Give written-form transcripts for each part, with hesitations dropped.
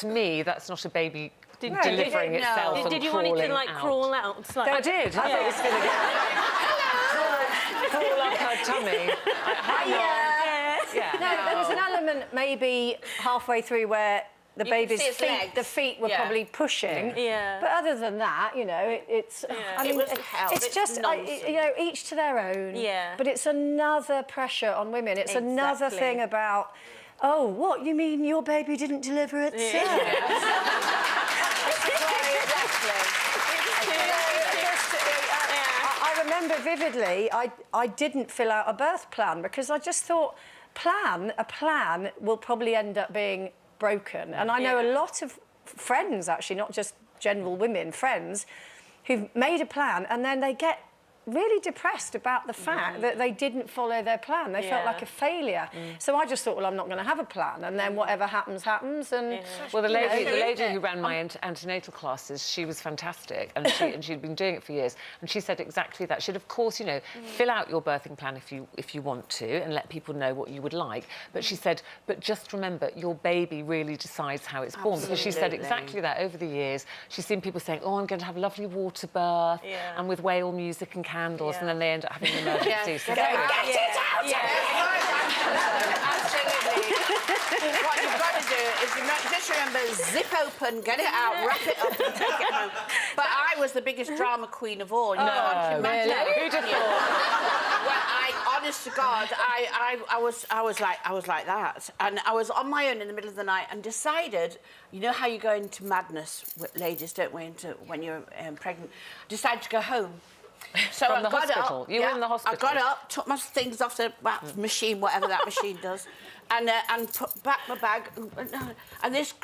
to me, that's not a baby delivering itself and Did you want it to, like, out. crawl out? It's like... I did. I thought it was going to crawl up her tummy. No, there was an element maybe halfway through where the baby's feet were probably pushing. Yeah. But other than that, you know, it's... I mean, it's just, you know, each to their own. Yeah. But it's another pressure on women. It's another thing about, oh, what, you mean your baby didn't deliver itself? I remember vividly, I didn't fill out a birth plan because I just thought, a plan will probably end up being broken. And I know a lot of friends, actually, not just general women, friends, who've made a plan and then they get really depressed about the fact that they didn't follow their plan. They felt like a failure. So I just thought, well, I'm not going to have a plan, and then whatever happens, happens. And well, the lady who ran my antenatal classes, she was fantastic, and she'd been doing it for years, and she said exactly that. She'd, of course, you know, fill out your birthing plan if you want to, and let people know what you would like. But she said, but just remember, your baby really decides how it's born, because she said exactly that over the years. She's seen people saying, oh, I'm going to have a lovely water birth, and with whale music and candles, and then they end up having an emergency. So get it out! Absolutely. What you've got to do is just remember, zip open, get it out, wrap it up and take it home. But I was the biggest drama queen of all. You know, really? Who'd have thought? Well, honest to God, I was like that. And I was on my own in the middle of the night and decided, you know how you go into madness, ladies, don't we, when you're pregnant, decided to go home. So From I the got hospital? up. You were in the hospital? I got up, took my things off the machine, whatever that machine does, and put back my bag. And this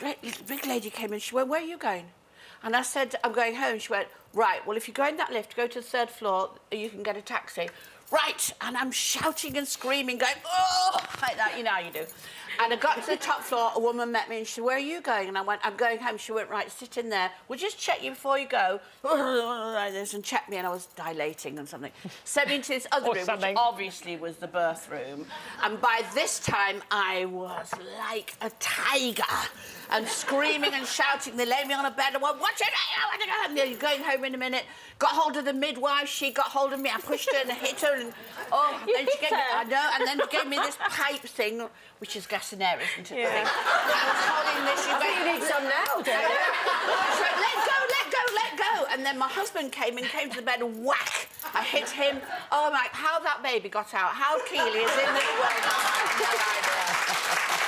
big lady came in. She went, where are you going? And I said, I'm going home. She went, right, well, if you go in that lift, go to the 3rd floor, you can get a taxi. Right, and I'm shouting and screaming, going, oh, like that, you know how you do. And I got to the top floor, a woman met me and she said, where are you going? And I went, I'm going home. She went, right, sit in there. We'll just check you before you go. And checked me, and I was dilating and something. Sent me into this other room, which obviously was the birth room. And by this time, I was like a tiger and screaming and shouting. They laid me on a bed and went, watch it, I'm going home in a minute. Got hold of the midwife, she got hold of me, I pushed her and hit her, and then she gave me, I know, and then she gave me this pipe thing, which is gas and air, isn't it? I was holding this. I think you need some now, don't you? She went, let go, let go, let go. And then my husband came to the bed and whack. I hit him. Oh, my, how that baby got out, how Keely is in this world. No idea.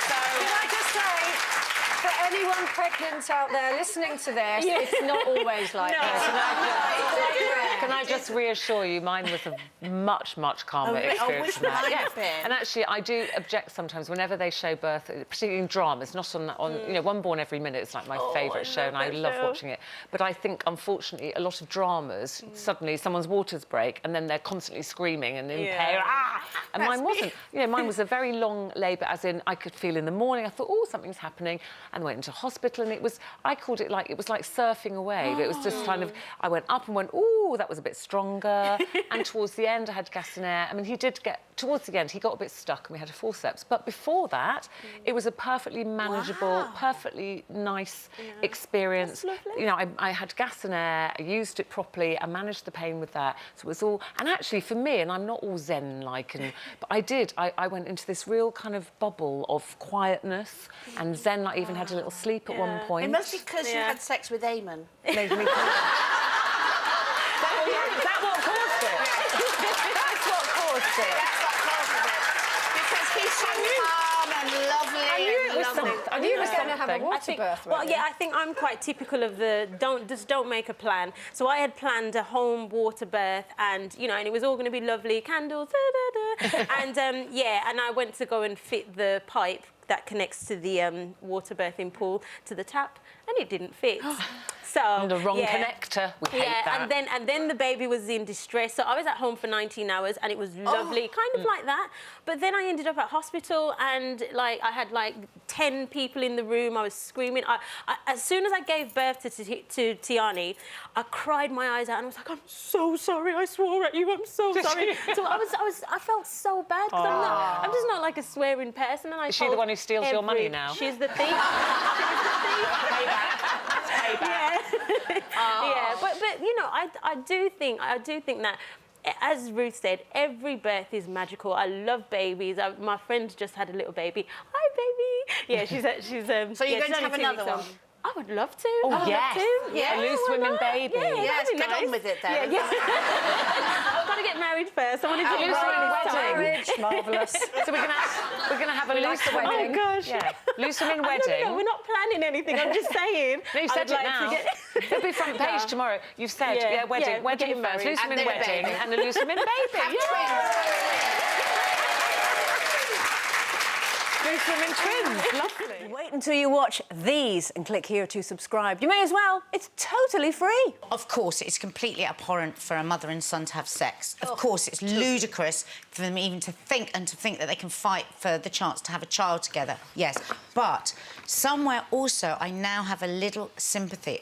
So, can I just say, for anyone pregnant out there listening to this, it's not always like this. Can I just reassure you, mine was a much, much calmer experience than that. Yes. And actually, I do object sometimes whenever they show birth, particularly in dramas, not on you know, One Born Every Minute is like my favourite show, and I love watching it. But I think, unfortunately, a lot of dramas, suddenly someone's waters break, and then they're constantly screaming and in pain. And mine wasn't. You know, mine was a very long labour, as in I could feel in the morning, I thought, oh, something's happening, and went into hospital, and it was, I called it like, it was like surfing a wave. It was just kind of, I went up and went, oh, that was a bit stronger. And towards the end, I had gas and air. I mean, he did get, towards the end, he got a bit stuck and we had a forceps. But before that, it was a perfectly manageable, perfectly nice experience. You know, I had gas and air, I used it properly, I managed the pain with that. So it was all, and actually for me, and I'm not all zen-like, but I went into this real kind of bubble of quietness and zen. I even had a little sleep at one point. it must be because you had sex with Eamon. Made me Is that what caused it? That's what caused it. That's what caused it. Because he's so calm and lovely. I knew it was something. I knew you were going to have a water birth. Well, yeah, I think I'm quite typical of the don't make a plan. So I had planned a home water birth, and you know, and it was all going to be lovely, candles, and and I went to go and fit the pipe that connects to the water birthing pool to the tap, and it didn't fit. So the wrong connector. We hate that. and then the baby was in distress. So I was at home for 19 hours, and it was lovely, kind of like that. But then I ended up at hospital, and like I had like 10 people in the room. I was screaming. As soon as I gave birth to Tiani, I cried my eyes out, and I was like, "I'm so sorry. I swore at you. I'm so sorry." So I felt so bad because I'm just not like a swearing person. And Is she the one who steals your money now? She's the thief. Payback. Yeah, but you know, I do think that, as Ruth said, every birth is magical. I love babies. My friend just had a little baby. Hi, baby. Yeah, she's So you're going to have another one? I would love to. Oh, yes. Yeah, a loose women baby. Yes, get nice. on with it then. Yeah. I've got to get married first. I want to do loose women wedding. Marriage, marvellous. So we're gonna have a loose wedding. Oh gosh. Yeah, loose women wedding. No, we're not planning anything. I'm just saying. No, you said it now. It'll be front page tomorrow. You've said, wedding getting first, married. loose women then a wedding, baby. and a loose women baby. Loose women twins. Lovely. Wait until you watch these and click here to subscribe. You may as well. It's totally free. Of course, it's completely abhorrent for a mother and son to have sex. Of course, it's ludicrous for them even to think that they can fight for the chance to have a child together. Yes, but somewhere also I now have a little sympathy.